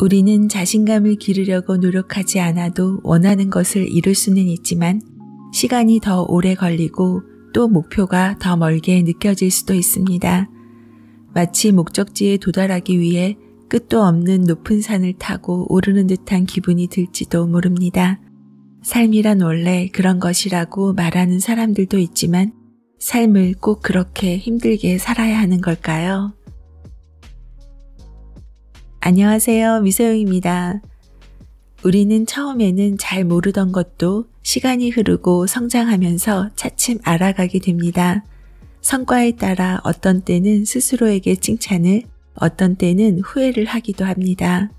우리는 자신감을 기르려고 노력하지 않아도 원하는 것을 이룰 수는 있지만 시간이 더 오래 걸리고 또 목표가 더 멀게 느껴질 수도 있습니다. 마치 목적지에 도달하기 위해 끝도 없는 높은 산을 타고 오르는 듯한 기분이 들지도 모릅니다. 삶이란 원래 그런 것이라고 말하는 사람들도 있지만 삶을 꼭 그렇게 힘들게 살아야 하는 걸까요? 안녕하세요. 미소영입니다. 우리는 처음에는 잘 모르던 것도 시간이 흐르고 성장하면서 차츰 알아가게 됩니다. 성과에 따라 어떤 때는 스스로에게 칭찬을, 어떤 때는 후회를 하기도 합니다.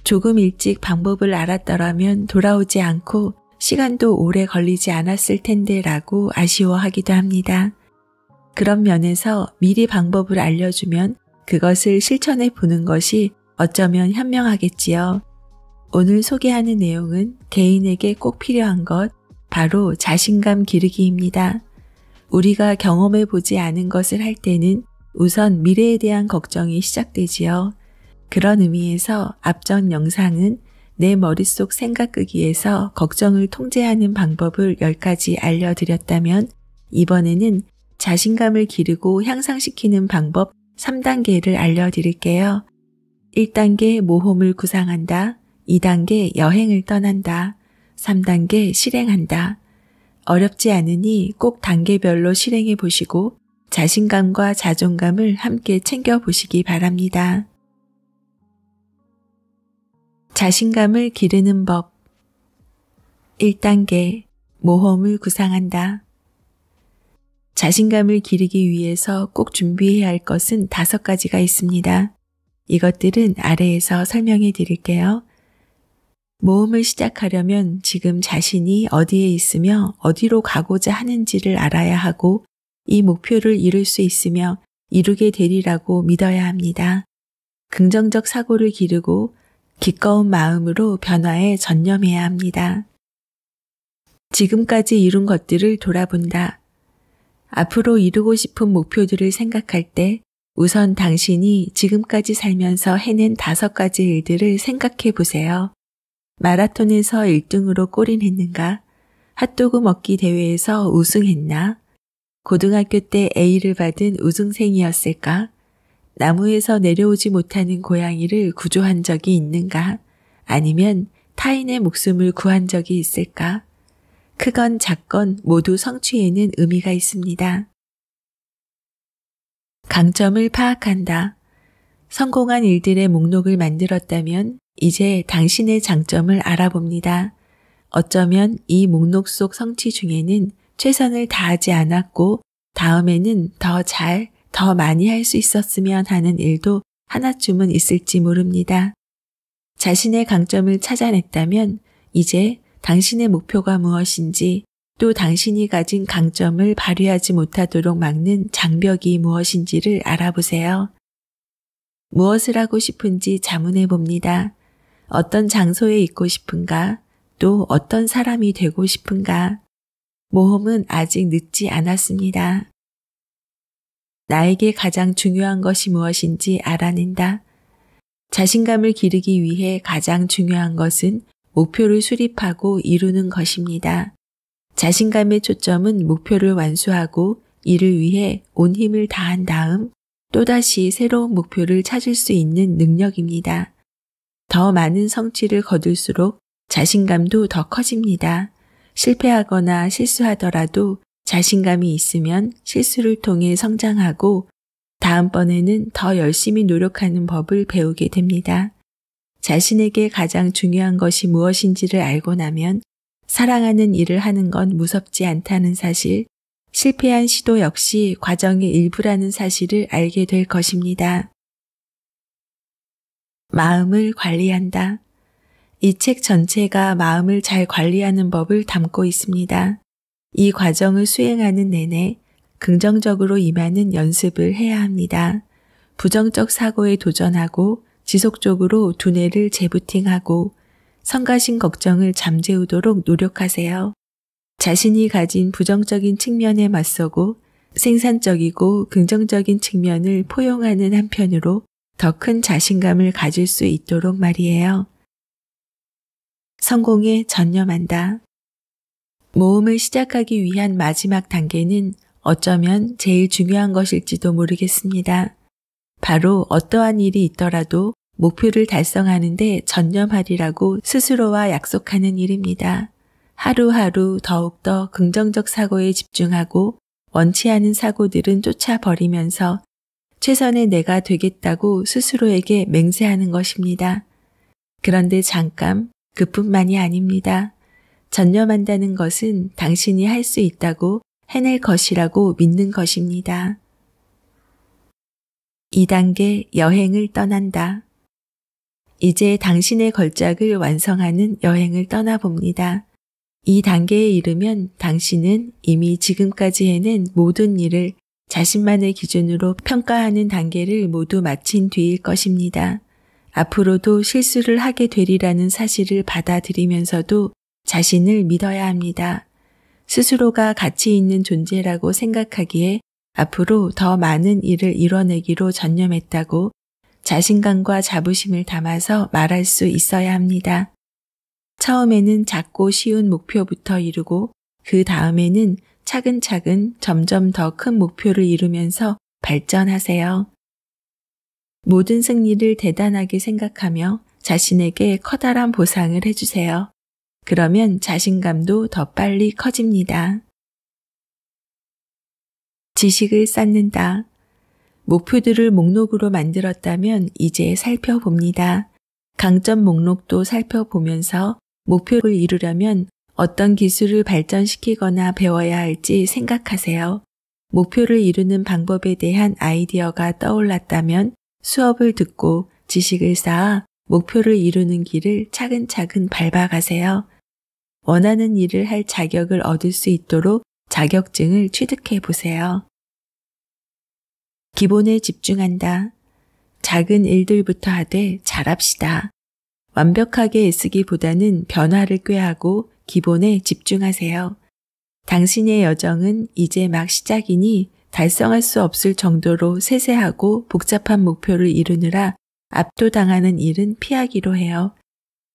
조금 일찍 방법을 알았더라면 돌아오지 않고 시간도 오래 걸리지 않았을 텐데 라고 아쉬워하기도 합니다. 그런 면에서 미리 방법을 알려주면 그것을 실천해 보는 것이 어쩌면 현명하겠지요. 오늘 소개하는 내용은 개인에게 꼭 필요한 것, 바로 자신감 기르기입니다. 우리가 경험해 보지 않은 것을 할 때는 우선 미래에 대한 걱정이 시작되지요. 그런 의미에서 앞전 영상은 내 머릿속 생각끄기에서 걱정을 통제하는 방법을 10가지 알려드렸다면 이번에는 자신감을 기르고 향상시키는 방법 3단계를 알려드릴게요. 1단계 모험을 구상한다, 2단계 여행을 떠난다, 3단계 실행한다. 어렵지 않으니 꼭 단계별로 실행해 보시고 자신감과 자존감을 함께 챙겨 보시기 바랍니다. 자신감을 기르는 법 1단계 모험을 구상한다. 자신감을 기르기 위해서 꼭 준비해야 할 것은 5가지가 있습니다. 이것들은 아래에서 설명해 드릴게요. 모험을 시작하려면 지금 자신이 어디에 있으며 어디로 가고자 하는지를 알아야 하고 이 목표를 이룰 수 있으며 이루게 되리라고 믿어야 합니다. 긍정적 사고를 기르고 기꺼운 마음으로 변화에 전념해야 합니다. 지금까지 이룬 것들을 돌아본다. 앞으로 이루고 싶은 목표들을 생각할 때 우선 당신이 지금까지 살면서 해낸 5가지 일들을 생각해 보세요. 마라톤에서 1등으로 골인했는가? 핫도그 먹기 대회에서 우승했나? 고등학교 때 A를 받은 우승생이었을까? 나무에서 내려오지 못하는 고양이를 구조한 적이 있는가? 아니면 타인의 목숨을 구한 적이 있을까? 크건 작건 모두 성취에는 의미가 있습니다. 강점을 파악한다. 성공한 일들의 목록을 만들었다면 이제 당신의 장점을 알아봅니다. 어쩌면 이 목록 속 성취 중에는 최선을 다하지 않았고 다음에는 더 많이 할 수 있었으면 하는 일도 하나쯤은 있을지 모릅니다. 자신의 강점을 찾아냈다면 이제 당신의 목표가 무엇인지 또 당신이 가진 강점을 발휘하지 못하도록 막는 장벽이 무엇인지를 알아보세요. 무엇을 하고 싶은지 자문해 봅니다. 어떤 장소에 있고 싶은가? 또 어떤 사람이 되고 싶은가? 모험은 아직 늦지 않았습니다. 나에게 가장 중요한 것이 무엇인지 알아낸다. 자신감을 기르기 위해 가장 중요한 것은 목표를 수립하고 이루는 것입니다. 자신감의 초점은 목표를 완수하고 이를 위해 온 힘을 다한 다음 또다시 새로운 목표를 찾을 수 있는 능력입니다. 더 많은 성취를 거둘수록 자신감도 더 커집니다. 실패하거나 실수하더라도 자신감이 있으면 실수를 통해 성장하고 다음번에는 더 열심히 노력하는 법을 배우게 됩니다. 자신에게 가장 중요한 것이 무엇인지를 알고 나면 사랑하는 일을 하는 건 무섭지 않다는 사실, 실패한 시도 역시 과정의 일부라는 사실을 알게 될 것입니다. 마음을 관리한다. 이 책 전체가 마음을 잘 관리하는 법을 담고 있습니다. 이 과정을 수행하는 내내 긍정적으로 임하는 연습을 해야 합니다. 부정적 사고에 도전하고 지속적으로 두뇌를 재부팅하고 성가신 걱정을 잠재우도록 노력하세요. 자신이 가진 부정적인 측면에 맞서고 생산적이고 긍정적인 측면을 포용하는 한편으로 더 큰 자신감을 가질 수 있도록 말이에요. 성공에 전념한다. 모험을 시작하기 위한 마지막 단계는 어쩌면 제일 중요한 것일지도 모르겠습니다. 바로 어떠한 일이 있더라도 목표를 달성하는 데 전념하리라고 스스로와 약속하는 일입니다. 하루하루 더욱더 긍정적 사고에 집중하고 원치 않은 사고들은 쫓아버리면서 최선의 내가 되겠다고 스스로에게 맹세하는 것입니다. 그런데 잠깐 그뿐만이 아닙니다. 전념한다는 것은 당신이 할 수 있다고 해낼 것이라고 믿는 것입니다. 2단계 여행을 떠난다. 이제 당신의 걸작을 완성하는 여행을 떠나봅니다. 이 단계에 이르면 당신은 이미 지금까지 해낸 모든 일을 자신만의 기준으로 평가하는 단계를 모두 마친 뒤일 것입니다. 앞으로도 실수를 하게 되리라는 사실을 받아들이면서도 자신을 믿어야 합니다. 스스로가 가치 있는 존재라고 생각하기에 앞으로 더 많은 일을 이뤄내기로 전념했다고 자신감과 자부심을 담아서 말할 수 있어야 합니다. 처음에는 작고 쉬운 목표부터 이루고 그 다음에는 차근차근 점점 더 큰 목표를 이루면서 발전하세요. 모든 승리를 대단하게 생각하며 자신에게 커다란 보상을 해주세요. 그러면 자신감도 더 빨리 커집니다. 지식을 쌓는다. 목표들을 목록으로 만들었다면 이제 살펴봅니다. 강점 목록도 살펴보면서 목표를 이루려면 어떤 기술을 발전시키거나 배워야 할지 생각하세요. 목표를 이루는 방법에 대한 아이디어가 떠올랐다면 수업을 듣고 지식을 쌓아 목표를 이루는 길을 차근차근 밟아가세요. 원하는 일을 할 자격을 얻을 수 있도록 자격증을 취득해 보세요. 기본에 집중한다. 작은 일들부터 하되 잘합시다. 완벽하게 애쓰기보다는 변화를 꾀하고 기본에 집중하세요. 당신의 여정은 이제 막 시작이니 달성할 수 없을 정도로 세세하고 복잡한 목표를 이루느라 압도당하는 일은 피하기로 해요.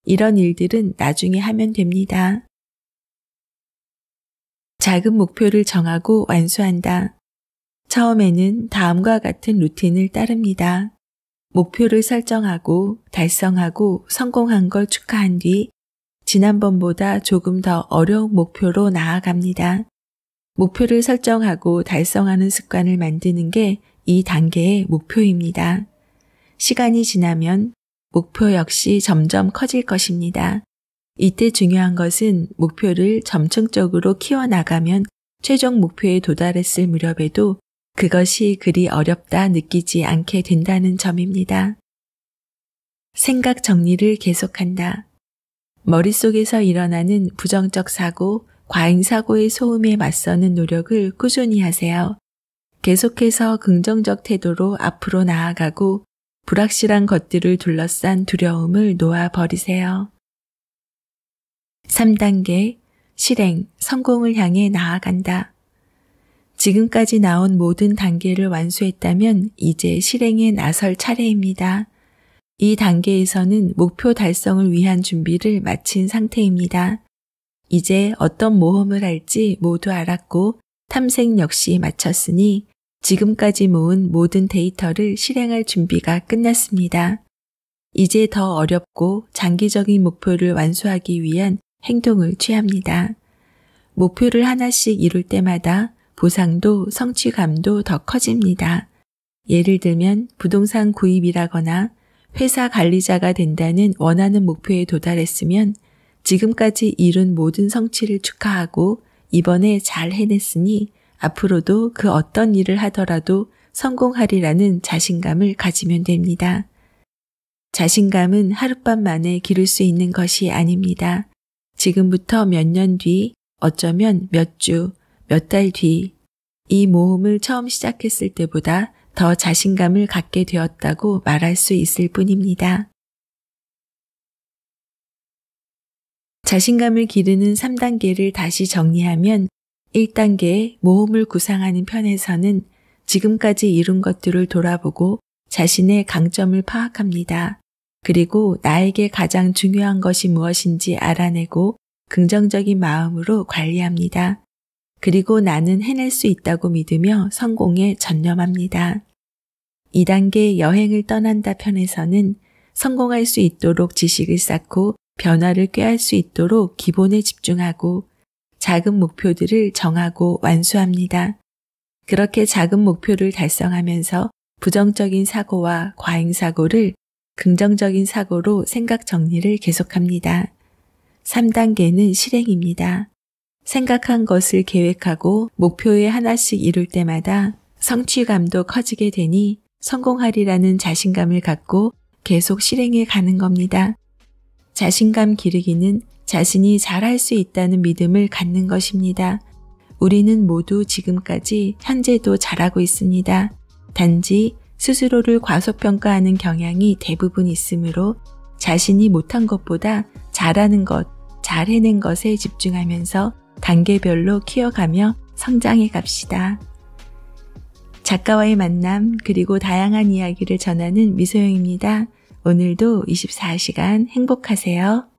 이런 일들은 나중에 하면 됩니다. 작은 목표를 정하고 완수한다. 처음에는 다음과 같은 루틴을 따릅니다. 목표를 설정하고 달성하고 성공한 걸 축하한 뒤 지난번보다 조금 더 어려운 목표로 나아갑니다. 목표를 설정하고 달성하는 습관을 만드는 게 이 단계의 목표입니다. 시간이 지나면 목표 역시 점점 커질 것입니다. 이때 중요한 것은 목표를 점층적으로 키워나가면 최종 목표에 도달했을 무렵에도 그것이 그리 어렵다 느끼지 않게 된다는 점입니다. 생각 정리를 계속한다. 머릿속에서 일어나는 부정적 사고, 과잉 사고의 소음에 맞서는 노력을 꾸준히 하세요. 계속해서 긍정적 태도로 앞으로 나아가고 불확실한 것들을 둘러싼 두려움을 놓아버리세요. 3단계 실행, 성공을 향해 나아간다. 지금까지 나온 모든 단계를 완수했다면 이제 실행에 나설 차례입니다. 이 단계에서는 목표 달성을 위한 준비를 마친 상태입니다. 이제 어떤 모험을 할지 모두 알았고 탐색 역시 마쳤으니 지금까지 모은 모든 데이터를 실행할 준비가 끝났습니다. 이제 더 어렵고 장기적인 목표를 완수하기 위한 행동을 취합니다. 목표를 하나씩 이룰 때마다 보상도 성취감도 더 커집니다. 예를 들면 부동산 구입이라거나 회사 관리자가 된다는 원하는 목표에 도달했으면 지금까지 이룬 모든 성취를 축하하고 이번에 잘 해냈으니 앞으로도 그 어떤 일을 하더라도 성공하리라는 자신감을 가지면 됩니다. 자신감은 하룻밤 만에 기를 수 있는 것이 아닙니다. 지금부터 몇 년 뒤, 어쩌면 몇 주, 몇 달 뒤, 이 모험을 처음 시작했을 때보다 더 자신감을 갖게 되었다고 말할 수 있을 뿐입니다. 자신감을 기르는 3단계를 다시 정리하면 1단계의 모험을 구상하는 편에서는 지금까지 이룬 것들을 돌아보고 자신의 강점을 파악합니다. 그리고 나에게 가장 중요한 것이 무엇인지 알아내고 긍정적인 마음으로 관리합니다. 그리고 나는 해낼 수 있다고 믿으며 성공에 전념합니다. 2단계 여행을 떠난다 편에서는 성공할 수 있도록 지식을 쌓고 변화를 꾀할 수 있도록 기본에 집중하고 작은 목표들을 정하고 완수합니다. 그렇게 작은 목표를 달성하면서 부정적인 사고와 과잉사고를 긍정적인 사고로 생각 정리를 계속합니다. 3단계는 실행입니다. 생각한 것을 계획하고 목표에 하나씩 이룰 때마다 성취감도 커지게 되니 성공하리라는 자신감을 갖고 계속 실행해 가는 겁니다. 자신감 기르기는 자신이 잘할 수 있다는 믿음을 갖는 것입니다. 우리는 모두 지금까지 현재도 잘하고 있습니다. 단지 스스로를 과소평가하는 경향이 대부분 있으므로 자신이 못한 것보다 잘하는 것, 잘 해낸 것에 집중하면서 단계별로 키워가며 성장해 갑시다. 작가와의 만남 그리고 다양한 이야기를 전하는 미소영입니다. 오늘도 24시간 행복하세요.